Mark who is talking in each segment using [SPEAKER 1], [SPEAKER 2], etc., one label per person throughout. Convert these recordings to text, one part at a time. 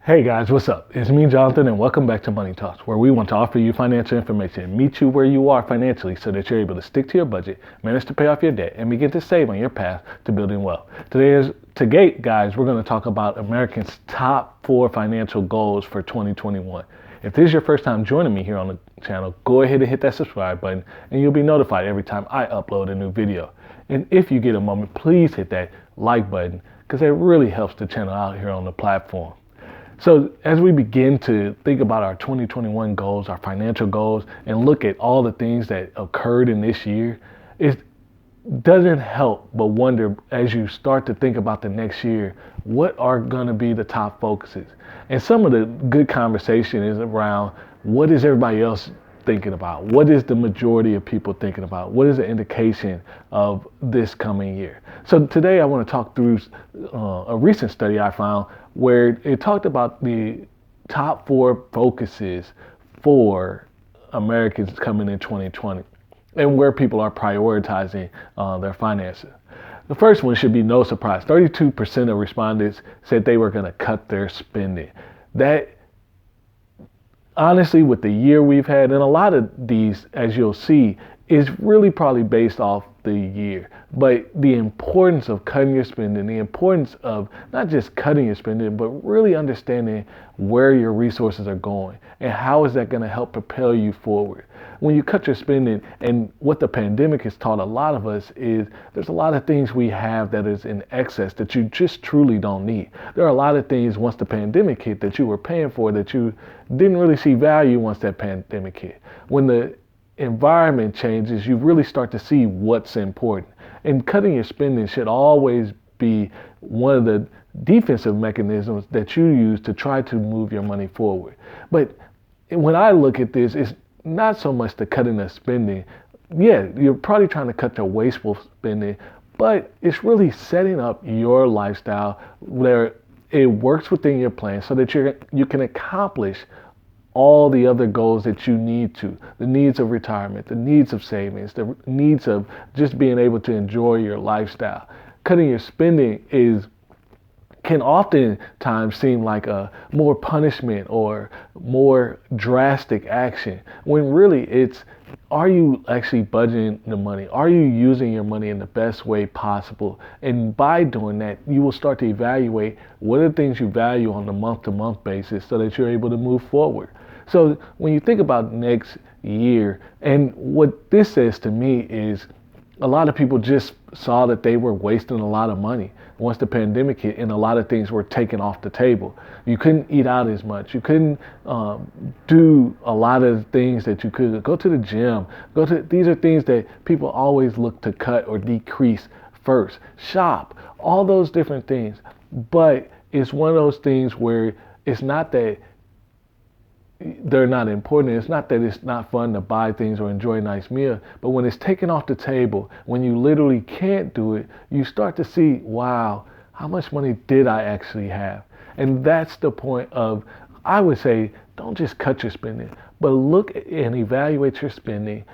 [SPEAKER 1] Hey guys, what's up? It's me, Jonathan, and welcome back to Money Talks, where we want to offer you financial information and meet you where you are financially so that you're able to stick to your budget, manage to pay off your debt, and begin to save on your path to building wealth. Today, guys, we're going to talk about Americans' top 4 financial goals for 2021. If this is your first time joining me here on the channel, go ahead and hit that subscribe button, and you'll be notified every time I upload a new video. And if you get a moment, please hit that like button, because it really helps the channel out here on the platform. So as we begin to think about our 2021 goals, our financial goals, and look at all the things that occurred in this year, it doesn't help but wonder as you start to think about the next year, what are going to be the top focuses? And some of the good conversation is around what is everybody else thinking about? What is the majority of people thinking about? What is the indication of this coming year? So today I want to talk through a recent study I found where it talked about the top 4 focuses for Americans coming in 2020 and where people are prioritizing their finances. The first one should be no surprise. 32% of respondents said they were going to cut their spending. That, honestly, with the year we've had, and a lot of these, as you'll see, is really probably based off the year. But the importance of cutting your spending, the importance of not just cutting your spending, but really understanding where your resources are going and how is that going to help propel you forward. When you cut your spending, and what the pandemic has taught a lot of us is there's a lot of things we have that is in excess that you just truly don't need. There are a lot of things once the pandemic hit that you were paying for that you didn't really see value once that pandemic hit. When the environment changes, you really start to see what's important. And cutting your spending should always be one of the defensive mechanisms that you use to try to move your money forward. But when I look at this, it's not so much the cutting the spending. Yeah, you're probably trying to cut the wasteful spending, but it's really setting up your lifestyle where it works within your plan so that you can accomplish all the other goals that you need to, the needs of retirement, the needs of savings, the needs of just being able to enjoy your lifestyle. Cutting your spending can oftentimes seem like a more punishment or more drastic action, when really it's, are you actually budgeting the money? Are you using your money in the best way possible? And by doing that, you will start to evaluate what are the things you value on a month-to-month basis so that you're able to move forward. So when you think about next year, and what this says to me is a lot of people just saw that they were wasting a lot of money once the pandemic hit, and a lot of things were taken off the table. You couldn't eat out as much. You couldn't do a lot of things that you could. Go to the gym. These are things that people always look to cut or decrease first. Shop. All those different things. But it's one of those things where it's not that they're not important. It's not that it's not fun to buy things or enjoy a nice meal, but when it's taken off the table, when you literally can't do it, you start to see, wow, how much money did I actually have? And that's the point of, I would say, don't just cut your spending, but look and evaluate your spending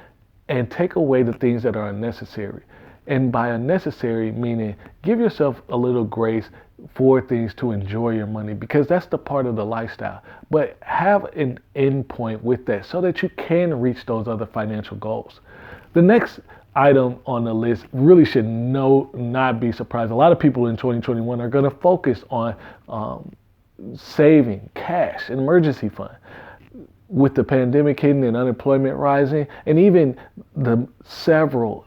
[SPEAKER 1] and take away the things that are unnecessary. And by unnecessary, meaning give yourself a little grace for things to enjoy your money, because that's the part of the lifestyle. But have an end point with that so that you can reach those other financial goals. The next item on the list really should not be surprised. A lot of people in 2021 are going to focus on saving cash, an emergency fund. With the pandemic hitting and unemployment rising, and even the several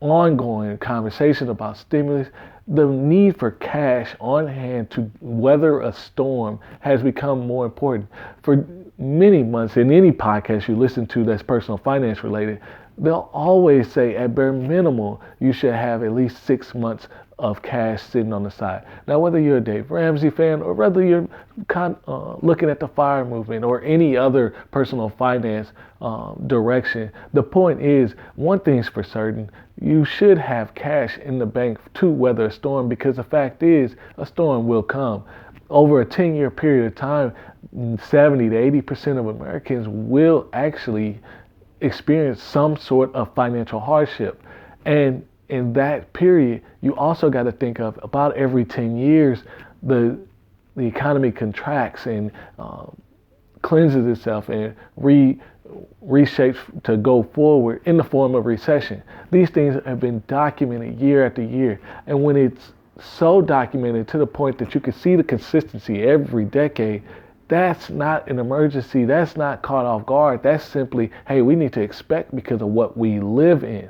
[SPEAKER 1] ongoing conversation about stimulus, the need for cash on hand to weather a storm has become more important. For many months, in any podcast you listen to that's personal finance related, they'll always say at bare minimal you should have at least 6 months of cash sitting on the side. Now, whether you're a Dave Ramsey fan or whether you're looking at the FIRE movement or any other personal finance direction, the point is, one thing's for certain, you should have cash in the bank to weather a storm, because the fact is, a storm will come. Over a 10-year period of time, 70 to 80% of Americans will actually experience some sort of financial hardship. And in that period, you also got to think of about every 10 years, the the economy contracts and cleanses itself and reshapes to go forward in the form of recession. These things have been documented year after year. And when it's so documented to the point that you can see the consistency every decade, that's not an emergency. That's not caught off guard. That's simply, hey, we need to expect because of what we live in.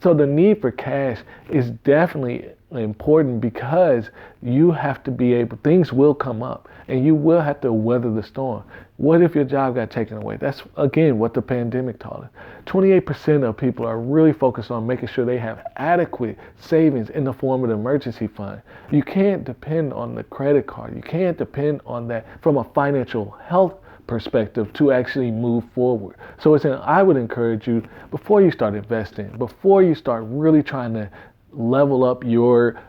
[SPEAKER 1] So the need for cash is definitely important because you have to be able, things will come up and you will have to weather the storm. What if your job got taken away? That's, again, what the pandemic taught us. 28% of people are really focused on making sure they have adequate savings in the form of the emergency fund. You can't depend on the credit card. You can't depend on that from a financial health perspective to actually move forward. So I would encourage you, before you start investing, before you start really trying to level up your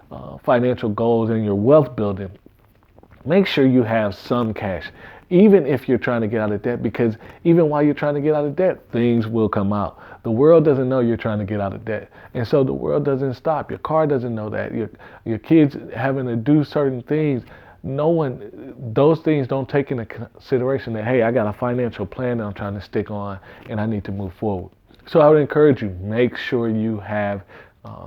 [SPEAKER 1] financial goals and your wealth building, make sure you have some cash, even if you're trying to get out of debt, because even while you're trying to get out of debt, things will come out. The world doesn't know you're trying to get out of debt. And so the world doesn't stop. Your car doesn't know that. Your kids having to do certain things. Those things don't take into consideration that, hey, I got a financial plan that I'm trying to stick on and I need to move forward. So I would encourage you, make sure you have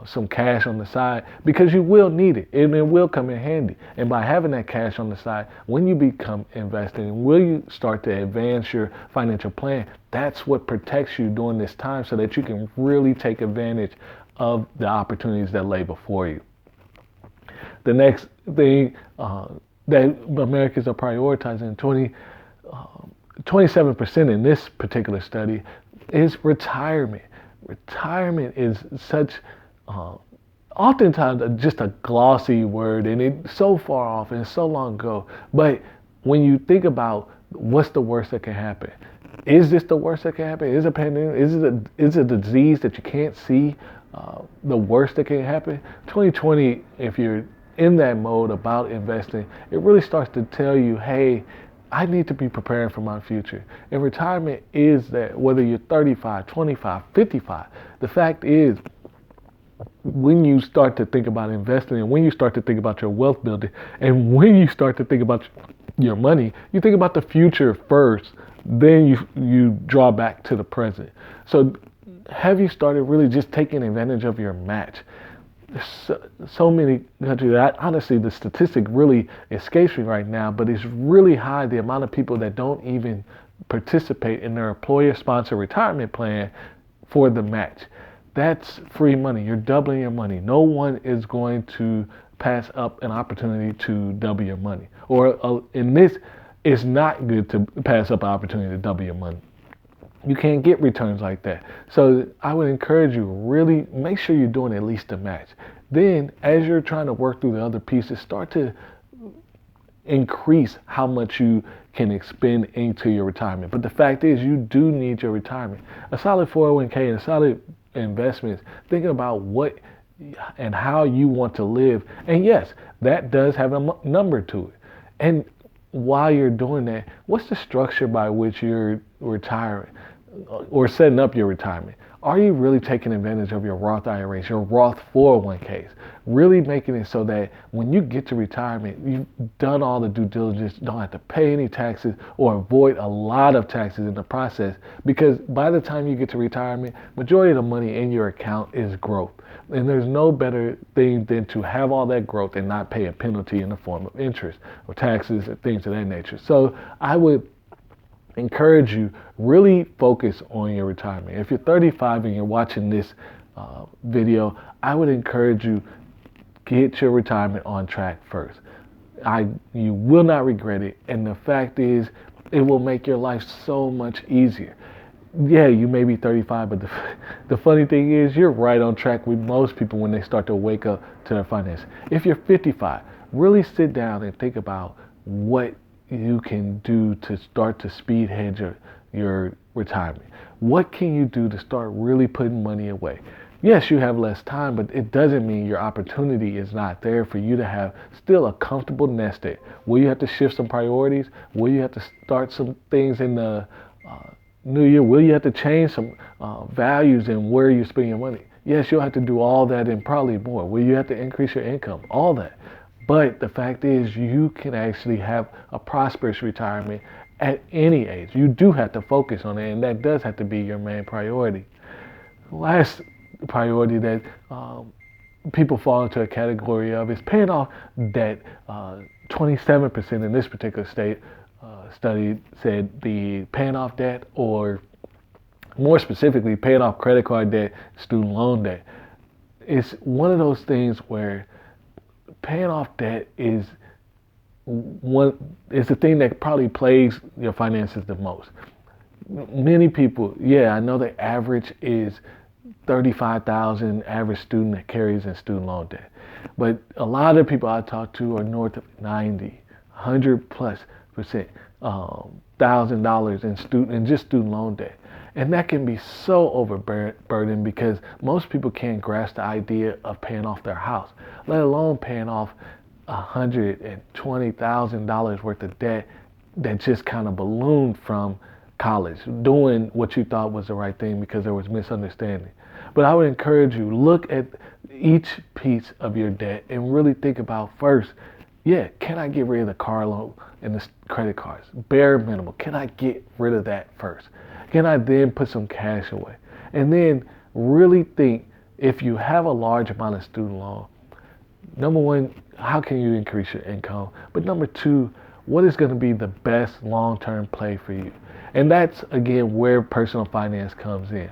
[SPEAKER 1] some cash on the side, because you will need it and it will come in handy. And by having that cash on the side, when you become invested and when you start to advance your financial plan, that's what protects you during this time so that you can really take advantage of the opportunities that lay before you. The next thing that Americans are prioritizing, 27% in this particular study, is retirement. Retirement is such oftentimes just a glossy word, and it's so far off and so long ago. But when you think about what's the worst that can happen, is this the worst that can happen? Is a pandemic? Is it a disease that you can't see? The worst that can happen? 2020, if you're in that mode about investing, it really starts to tell you, hey, I need to be preparing for my future. And retirement is that, whether you're 35, 25, 55, the fact is, when you start to think about investing and when you start to think about your wealth building and when you start to think about your money, you think about the future first, then you draw back to the present. So have you started really just taking advantage of your match? So many countries, honestly, the statistic really escapes me right now, but it's really high, the amount of people that don't even participate in their employer-sponsored retirement plan for the match. That's free money. You're doubling your money. No one is going to pass up an opportunity to double your money. Or in this, it's not good to pass up an opportunity to double your money. You can't get returns like that. So I would encourage you, really make sure you're doing at least a match. Then, as you're trying to work through the other pieces, start to increase how much you can expend into your retirement. But the fact is, you do need your retirement. A solid 401k and a solid investments, thinking about what and how you want to live. And yes, that does have a number to it. And while you're doing that, what's the structure by which you're retiring or setting up your retirement? Are you really taking advantage of your Roth IRAs, your Roth 401ks, really making it so that when you get to retirement, you've done all the due diligence, don't have to pay any taxes or avoid a lot of taxes in the process? Because by the time you get to retirement, majority of the money in your account is growth. And there's no better thing than to have all that growth and not pay a penalty in the form of interest or taxes or things of that nature. So I would encourage you, really focus on your retirement. If you're 35 and you're watching this video, I would encourage you, get your retirement on track first. You will not regret it, and the fact is, it will make your life so much easier. Yeah, you may be 35, but the funny thing is, you're right on track with most people when they start to wake up to their finances. If you're 55, really sit down and think about what you can do to start to speed hedge your retirement. What can you do to start really putting money away? Yes, you have less time, but it doesn't mean your opportunity is not there for you to have still a comfortable nest egg. Will you have to shift some priorities? Will you have to start some things in the new year? Will you have to change some values in where you spend your money? Yes, you'll have to do all that and probably more. Will you have to increase your income? All that. But the fact is, you can actually have a prosperous retirement at any age. You do have to focus on it, and that does have to be your main priority. Last priority that people fall into a category of is paying off debt. 27% in this particular state study said the paying off debt, or more specifically, paying off credit card debt, student loan debt. It's one of those things where paying off debt is the thing that probably plagues your finances the most. Many people, yeah, I know the average is 35,000 average student that carries in student loan debt. But a lot of people I talk to are north of 90, 100 plus percent, $1,000 in just student loan debt. And that can be so overburdened because most people can't grasp the idea of paying off their house, let alone paying off $120,000 worth of debt that just kind of ballooned from college, doing what you thought was the right thing because there was misunderstanding. But I would encourage you, look at each piece of your debt and really think about first, yeah, can I get rid of the car loan and the credit cards? Bare minimum. Can I get rid of that first? Can I then put some cash away? And then really think, if you have a large amount of student loan, number one, how can you increase your income? But number two, what is going to be the best long-term play for you? And that's, again, where personal finance comes in.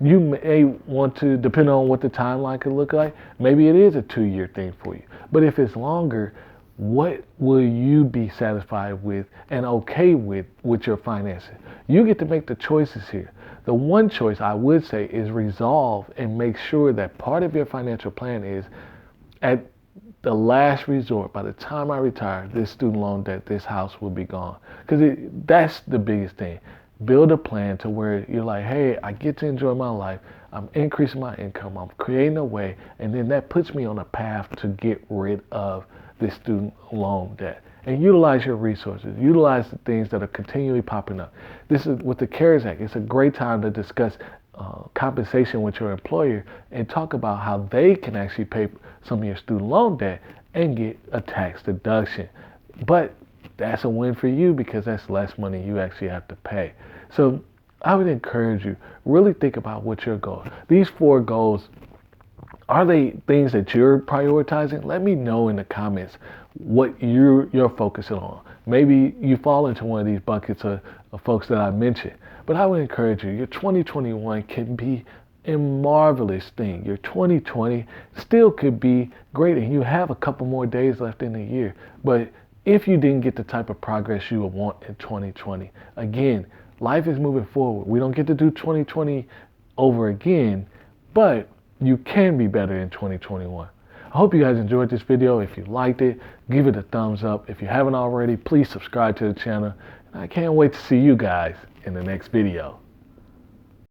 [SPEAKER 1] You may want to, depending on what the timeline could look like, maybe it is a 2-year thing for you. But if it's longer, what will you be satisfied with and okay with your finances? You get to make the choices here. The one choice I would say is resolve and make sure that part of your financial plan is, at the last resort, by the time I retire, this student loan debt, this house will be gone. Because that's the biggest thing. Build a plan to where you're like, hey, I get to enjoy my life. I'm increasing my income. I'm creating a way. And then that puts me on a path to get rid of this student loan debt. And utilize your resources. Utilize the things that are continually popping up. This is with the CARES Act. It's a great time to discuss compensation with your employer and talk about how they can actually pay some of your student loan debt and get a tax deduction. But that's a win for you because that's less money you actually have to pay. So I would encourage you, really think about what your goals. These 4 goals, are they things that you're prioritizing? Let me know in the comments what you're focusing on. Maybe you fall into one of these buckets of folks that I mentioned. But I would encourage you, your 2021 can be a marvelous thing. Your 2020 still could be great, and you have a couple more days left in the year. But if you didn't get the type of progress you would want in 2020, again, life is moving forward. We don't get to do 2020 over again, but you can be better in 2021. I hope you guys enjoyed this video. If you liked it, give it a thumbs up. If you haven't already, please subscribe to the channel. And I can't wait to see you guys in the next video.